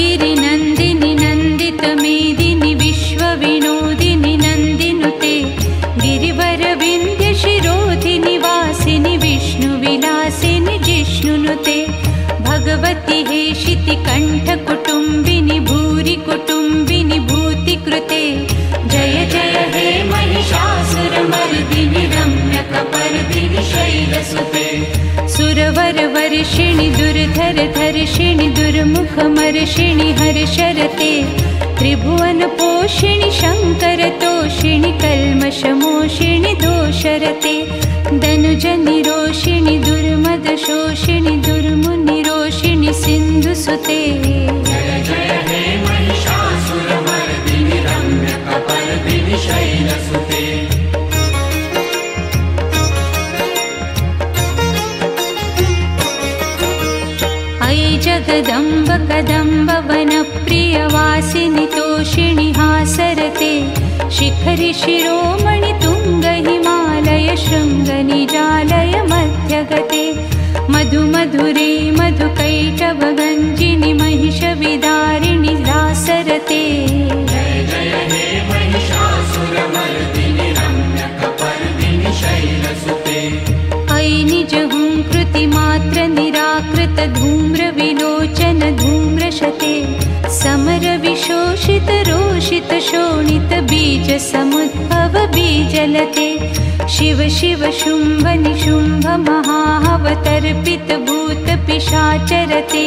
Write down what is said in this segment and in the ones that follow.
गिरिनन्दिनि नन्दितमेदिनि विश्वविनोदिनि नन्दिनुते गिरिवरविन्द्यशिरोधिनि वासिनि विष्णुविलासिनि जिष्णुनुते भगवति हेशिति कण्ठकुटुम्बिनि भूरि कुटुम्बिनि भूतिकृते जय जय हे महिषासुरमर्दिनि रम्यकपर्दिनि शैलसुते सुरवरवर्षिणि दुर्धरधर्षिणि दुर्मुखमर्षिणि हर्षरते त्रिभुवनपोषिणि शङ्करतोषिणि कल्मषमोषिणि दोषरते धनुजनिरोषिणि दुर्मदशोषिणि दुर्मुनिरोषिणि सिन्धुसुते जय जय हे महिषासुरमर्दिनि रम्यकपर्दिनि शैलसुते अयि जगदम्ब कदम्ब वनप्रियवासिनि तोषिणि हासरते शिखरि शिरोमणि तुङ्ग हिमालय शृङ्गनिजालय मध्यगते मधु मधुरे मधुकैटभगञ्जिनि महिषविदारिणि दासरते जय जय हे महिषासुरमर्दिनि रम्यकपर्दिनि शैलसुते अयि निजहुङ्कृति मात्र निराकृत धूम्र विलोचन धूम्रशते समर विशोषित रोषित शोणित बीज समुद्भव बीजलते शिव शिव शुम्भ निशुम्भ महावतर्पित भूत पिशाचरते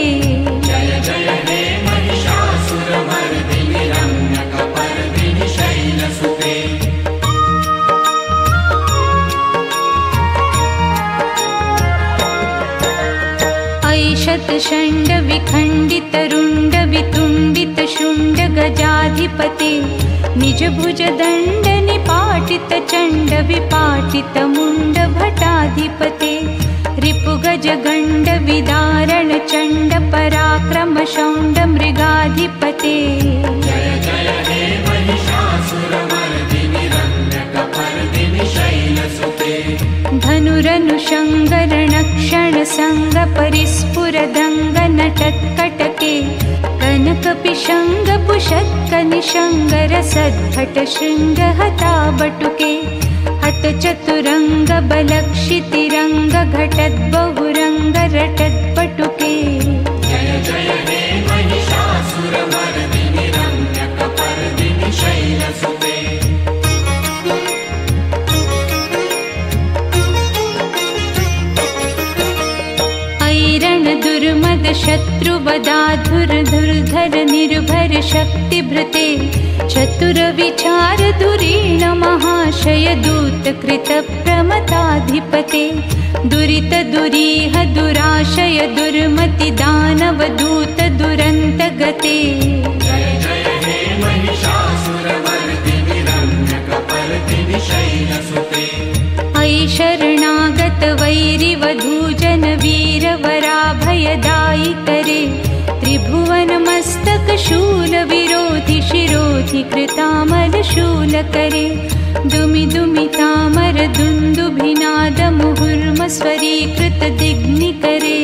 जय जय हे महिषासुरमर्दिनि रम्यकपर्दिनि शैलसुते अयि शतषण्ड विखण्डित रुण्ड वितुण्डित शुण्ड गजाधिपते निजभुज दण्ड निपाटित चण्ड विपाटित मुण्ड भटाधिपते रिपुगज गण्ड विदारण चण्ड पराक्रम शौण्ड मृगाधिपते जय जय हे महिषासुरमर्दिनि रम्यकपर्दिनि शैलसुते धनुरनुषङ्गरणक्षण सङ्ग परिस्फुरदङ्ग नटत्कटके कनकपिशङ्ग पुषत्कनिशङ्गर सद्भट शृङ्ग हताबटुके हत चतुरङ्ग बलक्षितिरङ्ग घटद्बहुरङ्ग रटत्पटुके जय जय हे महिषासुरमर्दिनि रम्यकपर्दिनि शैलसुते दुर्मद शत्रुवदाधुर धुर्धर निर्भर शक्तिभृते चतुर विचार धुरीण महाशय दूत कृत प्रमताधिपते दुरित दुरीह दुराशय दुर्मति दानव दूत दुरन्त गते जय जय हे महिषासुरमर्दिनि रम्यकपर्दिनि शैलसुते अयि शरणागत वैरिवधूजन वीरवराभयदायि करे त्रिभुवन मस्तक शूल विरोधि शिरोधि कृतामल शूल करे दुमि दुमि तामर दुन्दुभिनाद मुहुर्म स्वरीकृत दिग्नि करे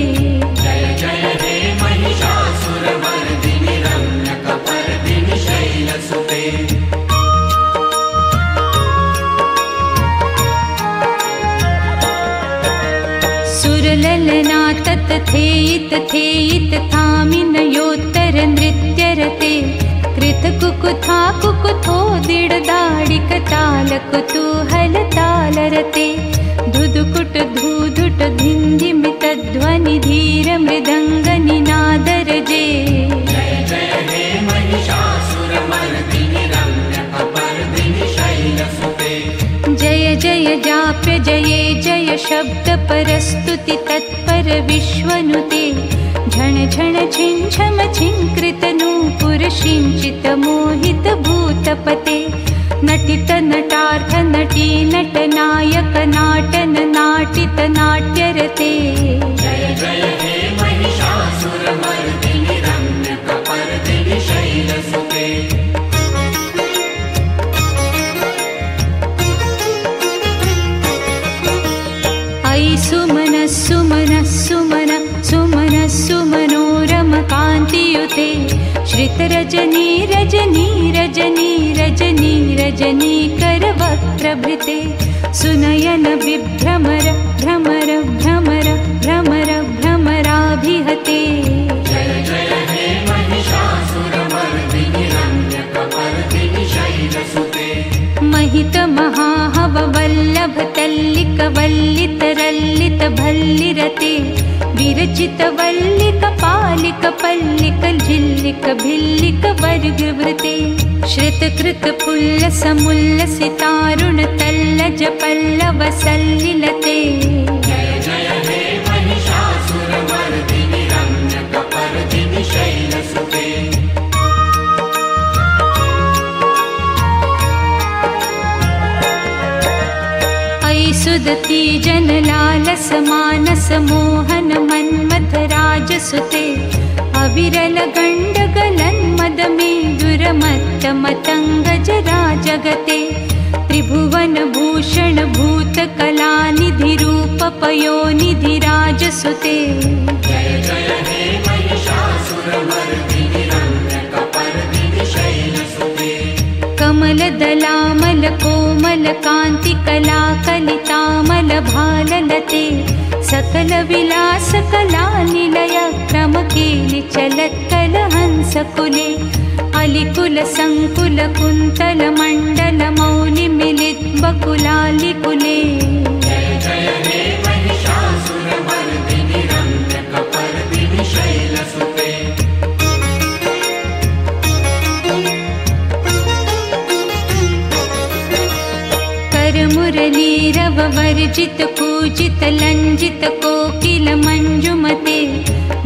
जय जय हे महिषासुरमर्दिनि रम्यकपर्दिनि शैलसुते सुरललना तत्थेयित थेयित थामिनयोत्तर नृत्यरते कृत कुकुथा कुकुथोदिड दाडिक ताल कुतूहल तालरते धुधुकुट धूधुट धिन्धिमित ध्वनि धीर मृदङ्ग निनादरजे जय जय हे महिषासुरमर्दिनि रम्यकपर्दिनि शैलसुते जय जय जाप्य जये जय शब्द परस्तुति तत्पर विश्वनुते झण झण छिञ्छम छिङ्कृत नूपुर शिञ्चित मोहित भूतपते नटित नटार्थ नटी नट नायक नाटन नाटित नाट्यरते जय जय हे महिषासुरमर्दिनि रम्यकपर्दिनि शैलसुते अयि सुमन सुमन सुमन सुमन सुमनोरम कान्तियुते श्रितरजनी रजनी रजनी रजनी रजनी करवक्त्रभृते सुनयन विभ्रमर भ्रमर भ्रमर भ्रमर भ्रमराभिहते जय जय हे महिषासुरमर्दिनि रम्यकपर्दिनि शैलसुते महित महाहव वल्लभ तल्लिक वल्लित रल्लित भल्लिरते विरचित वल्लिक पालिक पल्लिक झिल्लिक भिल्लिक वर्गवृते श्रितकृत पुल्लस मुल्लसितारुण तल्लज पल्लव सल्लिलते जय जय हे महिषासुरमर्दिनि रम्यकपर्दिनि शैलसुते सुदती जनलालस मानस मोहन मन्मथ राजसुते अविरल गण्ड गलन्मद मे दुरमत्त मतङ्गज राजगते त्रिभुवन भूषण भूत कलानिधि रूप पयोनिधि राजसुते जय जय हे महिषासुरमर्दिनि रम्यकपर्दिनि शैलसुते कमल दलामल कोमल कान्ति कला कलितामल भाललते सकल विलास कला निलय क्रमकेलि चलत्कल हंस कुले अलिकुल संकुल कुन्तल मण्डल मौलि मिलित बकुलालि कुले जय जय हे महिषासुरमर्दिनि रम्यकपर्दिनि शैलसुते मुरलीरव वर्जित पूजित लञ्जित कोकिल मञ्जुमते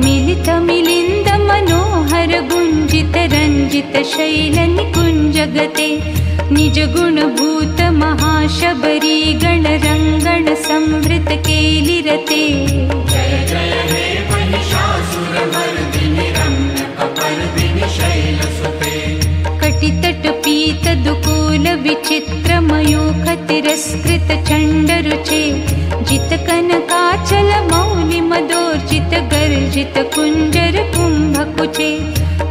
मिलित मिलिन्द मनोहर गुञ्जित रञ्जित शैल निकुञ्जगते निज गुण भूत महाशबरी गण रङ्गण संवृत केलिरते जय जय हे महिषासुरमर्दिनि रम्यकपर्दिनि शैलसुते कटितट पीत दुकूल विचित्र मयूख तिरस्कृत चण्डरुचे जित कनकाचल मौलि मदोर्जित गर्जित कुञ्जर कुम्भकुचे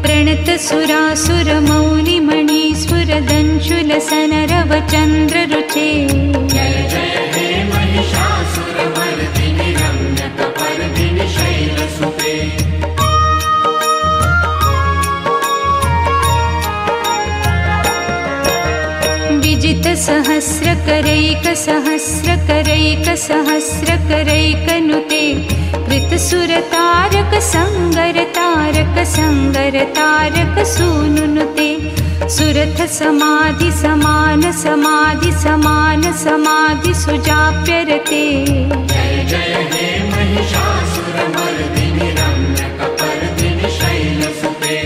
प्रणत सुरासुर मौलि मणिस्फुर दंशुल सनरव चन्द्ररुचे जय जय हे महिषासुरमर्दिनि रम्यकपर्दिनि शैलसुते विजित सहस्रकरैक सहस्रकरैक सहस्रकरैकनुते कृतसुर तारक संगर तारक संगर तारक सूनुनुते सुरथ समाधि समान समाधि समान समाधि सुजाप्यरते जय जय हे महिषासुरमर्दिनि रम्यकपर्दिनि शैलसुते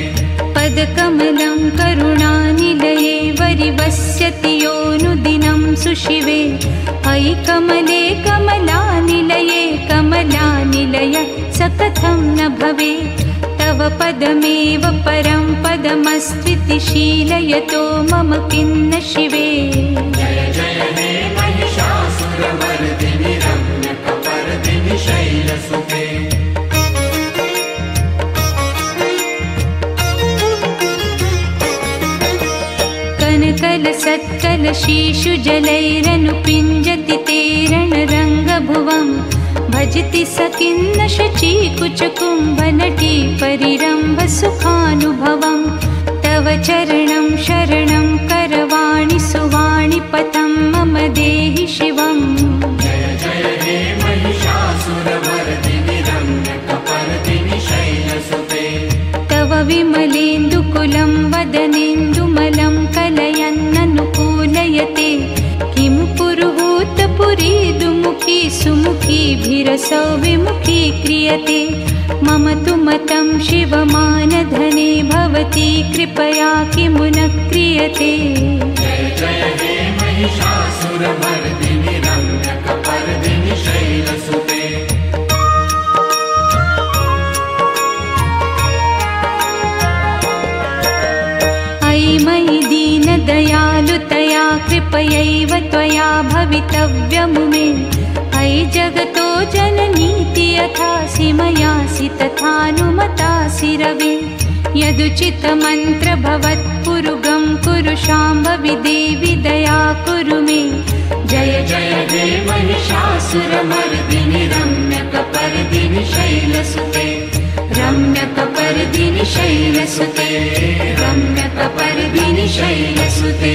पदकमलं करुणानिलये वरिवस्यति योऽनुदिनं सुशिवे अयि कमले कमलानिलये कमलानिलय स कथं न भवे तव पदमेव परं पदमस्त्विति शीलयतो मम किन्न शिवे जय जय हे महिषासुरमर्दिनि रम्यकपर्दिनि शैलसुते कल सत्कल शीशु जलैरनुपिञ्जति तेरण रङ्गभुवं भजति सकिन्न शचीकुच कुम्भनटी परिरम्भ सुखानुभवं तव चरणं शरणं करवाणि सुवाणि पथं मम देहि शिवम् जय जय हे महिषासुरमर्दिनि रम्यकपर्दिनि शैलसुते तव विमलेन्दुकुलं वदनेन्दुमलं कलयन्ननुकूलयते किं पुरुहूतपुरीदुमुखी सुमुखीभिरसौ विमुखी क्रियते मम तु मतं शिवमानधने भवती कृपया किमु न क्रियते जय जय हे महिषासुरमर्दिनि रम्यकपर्दिनि शैलसुते मयि दीनदयालुतया कृपयैव त्वया भवितव्यमुमे अयि जगतो जननीति यथासि मयासि तथानुमतासि रवे यदुचितमन्त्र भवत्पुरुगं कुरु शाम्भवि देवि दया कुरु मे जय जय हे महिषासुरमर्दिनि रम्यकपर्दिनि शैलसुते रम्यकपर्दिनि शैलसुते रम्यकपर्दिनि शैलसुते।